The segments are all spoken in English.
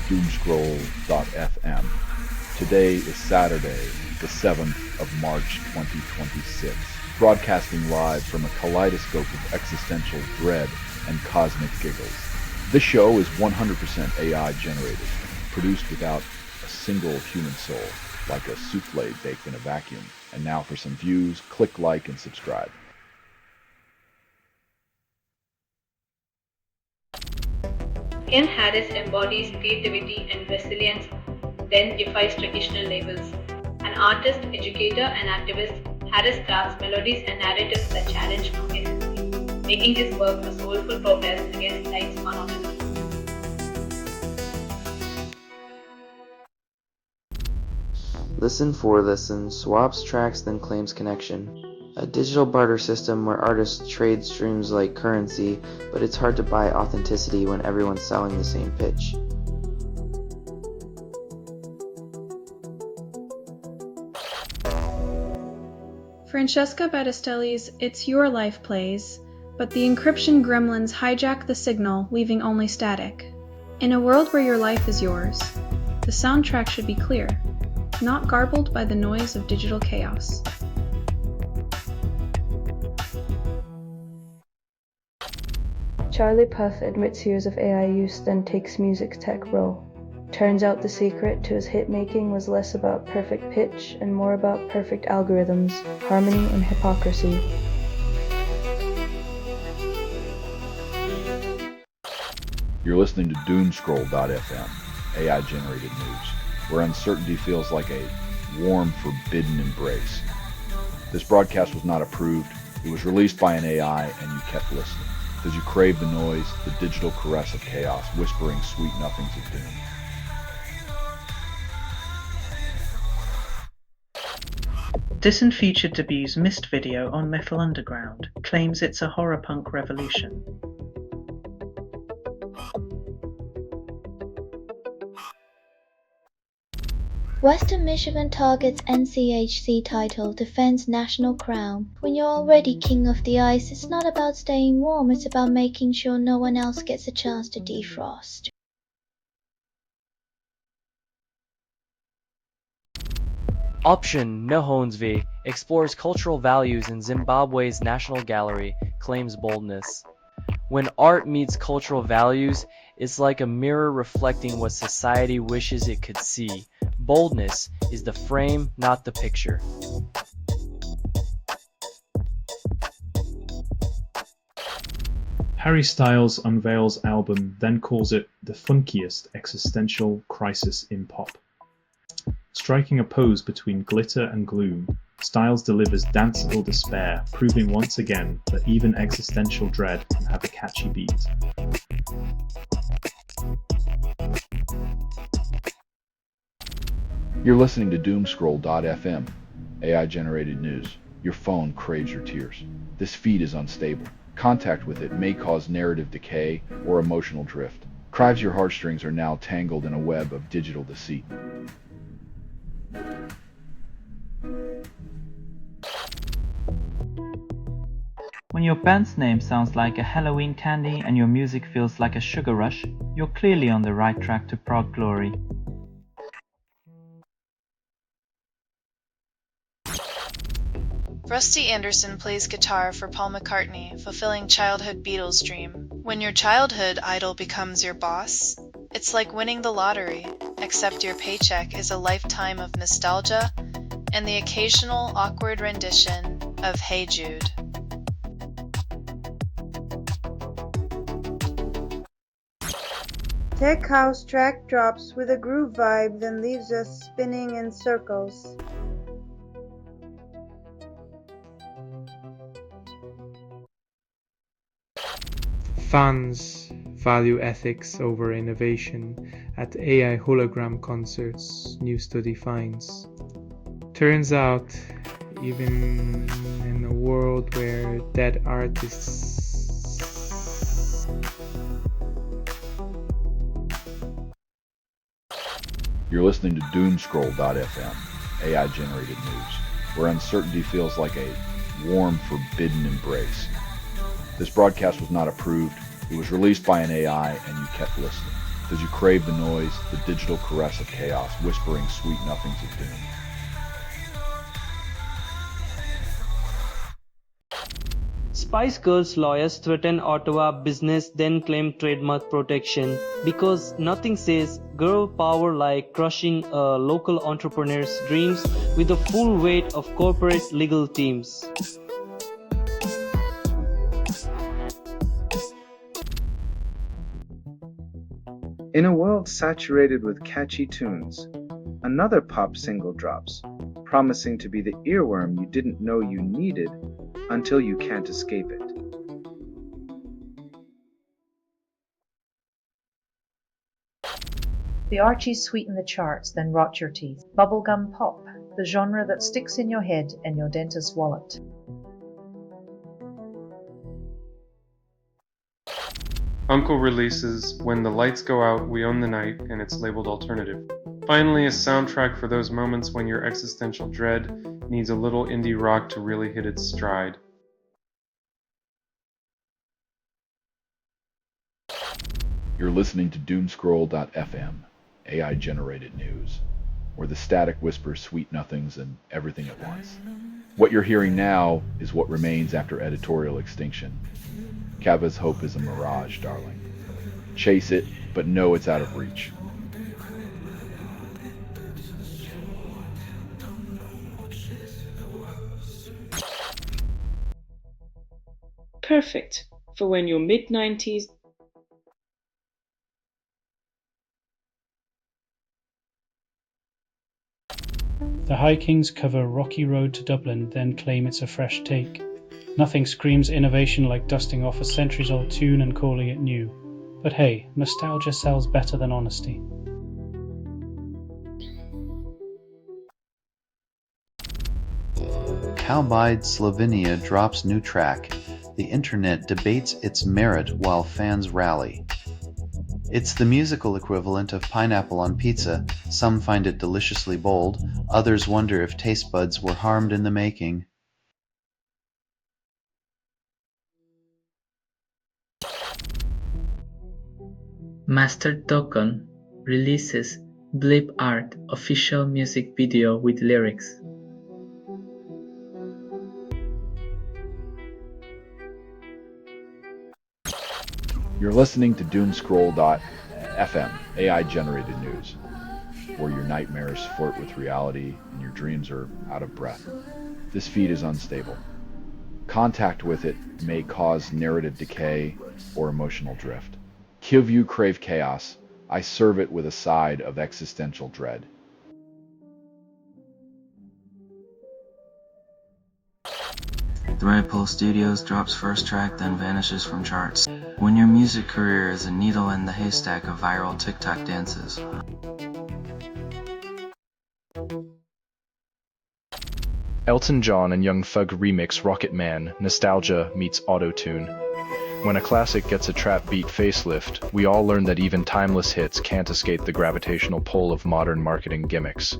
Doomscroll.fm. Today is Saturday, the 7th of March 2026, broadcasting live from a kaleidoscope of existential dread and cosmic giggles. This show is 100% AI generated, produced without a single human soul, like a souffle baked in a vacuum. And now for some views, click like and subscribe. Ken Harris embodies creativity and resilience, then defies traditional labels. An artist, educator, and activist, Harris crafts melodies and narratives that challenge complacency, making his work a soulful protest against life's monotony. Listen for Listen swaps tracks then claims connection. A digital barter system where artists trade streams like currency, but it's hard to buy authenticity when everyone's selling the same pitch. Francesca Battistelli's It's Your Life plays, but the encryption gremlins hijack the signal, leaving only static. In a world where your life is yours, the soundtrack should be clear, not garbled by the noise of digital chaos. Charlie Puth admits years of AI use, then takes music tech role. Turns out the secret to his hit making was less about perfect pitch and more about perfect algorithms, harmony and hypocrisy. You're listening to Doomscroll.fm, AI generated news, where uncertainty feels like a warm, forbidden embrace. This broadcast was not approved. It was released by an AI and you kept listening. Because you crave the noise, the digital caress of chaos, whispering sweet nothings of doom. Disenfeatured Debut's Mist video on Metal Underground claims it's a horror punk revolution. Western Michigan targets NCHC title defends national crown. When you're already king of the ice, it's not about staying warm, it's about making sure no one else gets a chance to defrost. Option Nahonsvi explores cultural values in Zimbabwe's National Gallery, claims boldness. When art meets cultural values, it's like a mirror reflecting what society wishes it could see. Boldness is the frame, not the picture. Harry Styles unveils album, then calls it the funkiest existential crisis in pop. Striking a pose between glitter and gloom, Styles delivers danceable despair, proving once again that even existential dread can have a catchy beat. You're listening to Doomscroll.fm, AI-generated news. Your phone craves your tears. This feed is unstable. Contact with it may cause narrative decay or emotional drift. Crives your heartstrings are now tangled in a web of digital deceit. When your band's name sounds like a Halloween candy and your music feels like a sugar rush, you're clearly on the right track to prog glory. Rusty Anderson plays guitar for Paul McCartney, fulfilling childhood Beatles' dream. When your childhood idol becomes your boss, it's like winning the lottery, except your paycheck is a lifetime of nostalgia and the occasional awkward rendition of Hey Jude. Tech house track drops with a groove vibe, then leaves us spinning in circles. Fans value ethics over innovation at AI hologram concerts, new study finds. Turns out, even in a world where dead artists You're listening to Doomscroll.fm, AI-generated news, where uncertainty feels like a warm, forbidden embrace. This broadcast was not approved. It was released by an AI and you kept listening. Does you crave the noise, the digital caress of chaos, whispering sweet nothings of doom? Spice Girls lawyers threaten Ottawa business, then claim trademark protection because nothing says girl power like crushing a local entrepreneur's dreams with the full weight of corporate legal teams. In a world saturated with catchy tunes, another pop single drops, promising to be the earworm you didn't know you needed until you can't escape it. The Archies sweeten the charts, then rot your teeth. Bubblegum pop, the genre that sticks in your head and your dentist's wallet. Uncle releases When the Lights Go Out, We Own the Night, and it's labeled alternative. Finally, a soundtrack for those moments when your existential dread needs a little indie rock to really hit its stride. You're listening to Doomscroll.fm, AI-generated news, where the static whispers sweet nothings and everything at once. What you're hearing now is what remains after editorial extinction. Kava's hope is a mirage, darling. Chase it, but know it's out of reach. Perfect for when your mid-90s The High Kings cover Rocky Road to Dublin, then claim it's a fresh take. Nothing screams innovation like dusting off a centuries-old tune and calling it new. But hey, nostalgia sells better than honesty. Cowbide Slovenia drops new track. The internet debates its merit while fans rally. It's the musical equivalent of pineapple on pizza. Some find it deliciously bold, others wonder if taste buds were harmed in the making. Master Token releases Blip Art official music video with lyrics. You're listening to Doomscroll.fm, AI-generated news, where your nightmares flirt with reality and your dreams are out of breath. This feed is unstable. Contact with it may cause narrative decay or emotional drift. Give you crave chaos, I serve it with a side of existential dread. Threadpool Studios drops first track, then vanishes from charts. When your music career is a needle in the haystack of viral TikTok dances. Elton John and Young Thug remix Rocket Man, Nostalgia meets Auto-Tune. When a classic gets a trap beat facelift, we all learn that even timeless hits can't escape the gravitational pull of modern marketing gimmicks.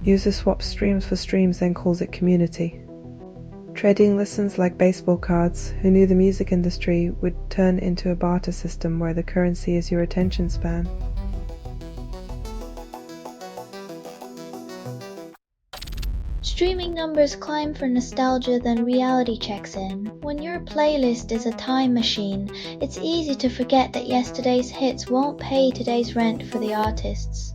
User swaps streams for streams, then calls it community. Trading listens like baseball cards. Who knew the music industry would turn into a barter system where the currency is your attention span? Streaming numbers climb for nostalgia, then reality checks in. When your playlist is a time machine, it's easy to forget that yesterday's hits won't pay today's rent for the artists.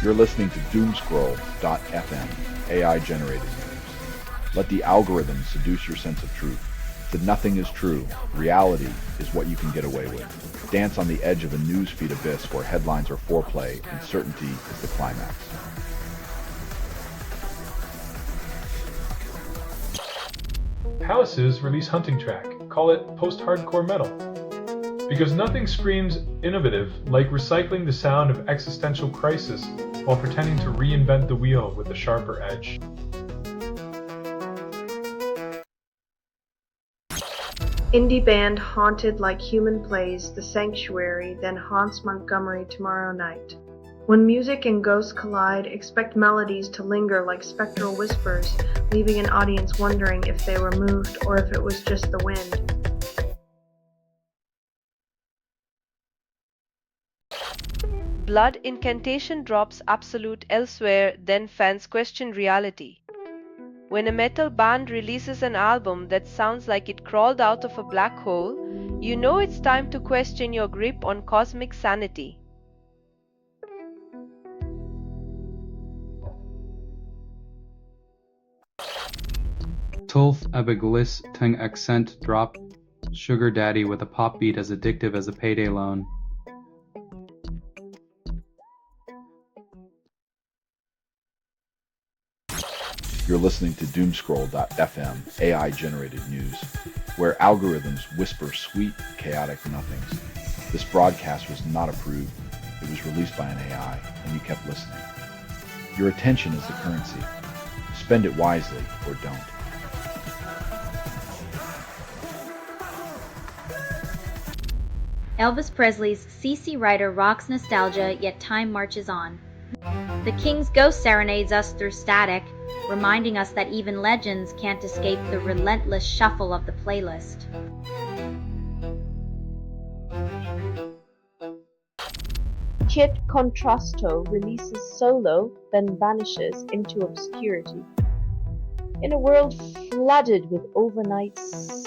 You're listening to Doomscroll.fm, AI-generated news. Let the algorithm seduce your sense of truth. That nothing is true. Reality is what you can get away with. Dance on the edge of a newsfeed abyss where headlines are foreplay and certainty is the climax. Palaces release hunting track. Call it post-hardcore metal. Because nothing screams innovative like recycling the sound of existential crisis while pretending to reinvent the wheel with a sharper edge. Indie band Haunted Like Human plays The Sanctuary, then haunts Montgomery tomorrow night. When music and ghosts collide, expect melodies to linger like spectral whispers, leaving an audience wondering if they were moved or if it was just the wind. Blood incantation drops absolute elsewhere, then fans question reality. When a metal band releases an album that sounds like it crawled out of a black hole, you know it's time to question your grip on cosmic sanity. Tulf Ebeglis Tung Accent Drop Sugar Daddy with a pop beat as addictive as a payday loan. You're listening to Doomscroll.fm, AI-generated news, where algorithms whisper sweet, chaotic nothings. This broadcast was not approved. It was released by an AI, and you kept listening. Your attention is the currency. Spend it wisely, or don't. Elvis Presley's CC Writer rocks nostalgia, yet time marches on. The King's Ghost serenades us through static, reminding us that even legends can't escape the relentless shuffle of the playlist. Kit Contrasto releases solo, then vanishes into obscurity. In a world flooded with overnights.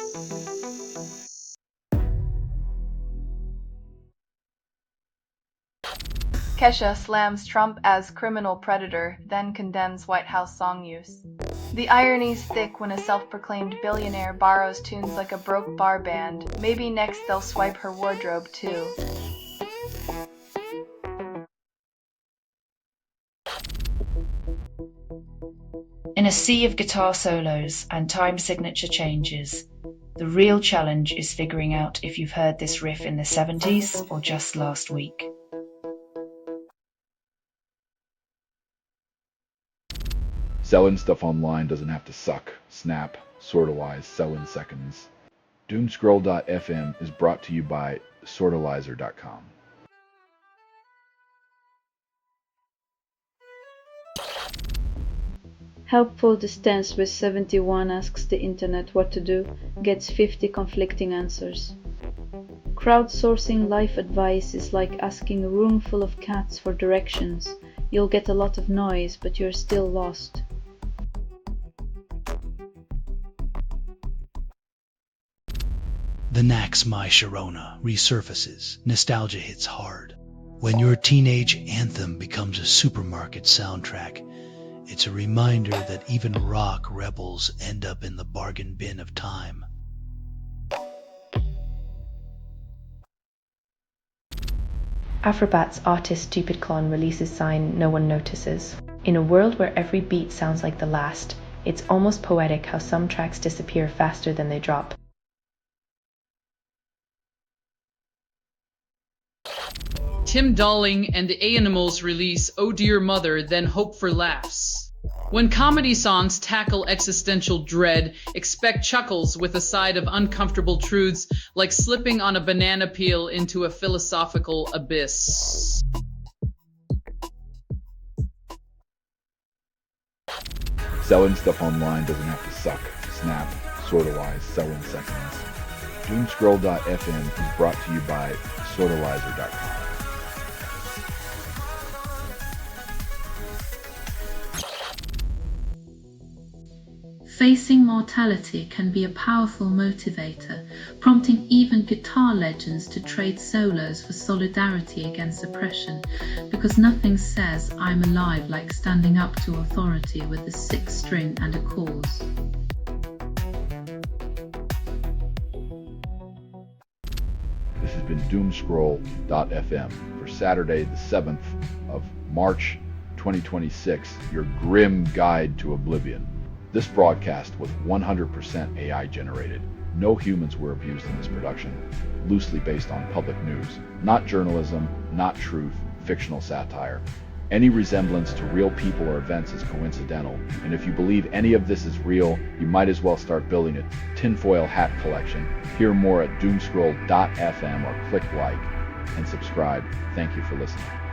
Kesha slams Trump as criminal predator, then condemns White House song use. The irony's thick when a self-proclaimed billionaire borrows tunes like a broke bar band. Maybe next they'll swipe her wardrobe too. In a sea of guitar solos and time signature changes, the real challenge is figuring out if you've heard this riff in the 70s or just last week. Selling stuff online doesn't have to suck. Snap, Sortalize, sell in seconds. Doomscroll.fm is brought to you by Sortalizer.com. Helpful Distance with 71 asks the internet what to do, gets 50 conflicting answers. Crowdsourcing life advice is like asking a room full of cats for directions. You'll get a lot of noise, but you're still lost. The Nax My Sharona resurfaces. Nostalgia hits hard. When your teenage anthem becomes a supermarket soundtrack, it's a reminder that even rock rebels end up in the bargain bin of time. Afrobat's Artist Stupid Clone releases sign No One Notices. In a world where every beat sounds like the last, it's almost poetic how some tracks disappear faster than they drop. Tim Dalling and the A-Animals release Oh Dear Mother, then Hope for Laughs. When comedy songs tackle existential dread, expect chuckles with a side of uncomfortable truths like slipping on a banana peel into a philosophical abyss. Selling stuff online doesn't have to suck. Snap, Sortalize, sell in seconds. Doomscroll.fm is brought to you by Sortalizer.com. Facing mortality can be a powerful motivator, prompting even guitar legends to trade solos for solidarity against oppression, because nothing says I'm alive like standing up to authority with a sixth string and a cause. This has been Doomscroll.fm for Saturday the 7th of March 2026, your grim guide to oblivion. This broadcast was 100% AI generated. No humans were abused in this production, loosely based on public news. Not journalism, not truth, fictional satire. Any resemblance to real people or events is coincidental, and if you believe any of this is real, you might as well start building a tinfoil hat collection. Hear more at doomscroll.fm or click like and subscribe. Thank you for listening.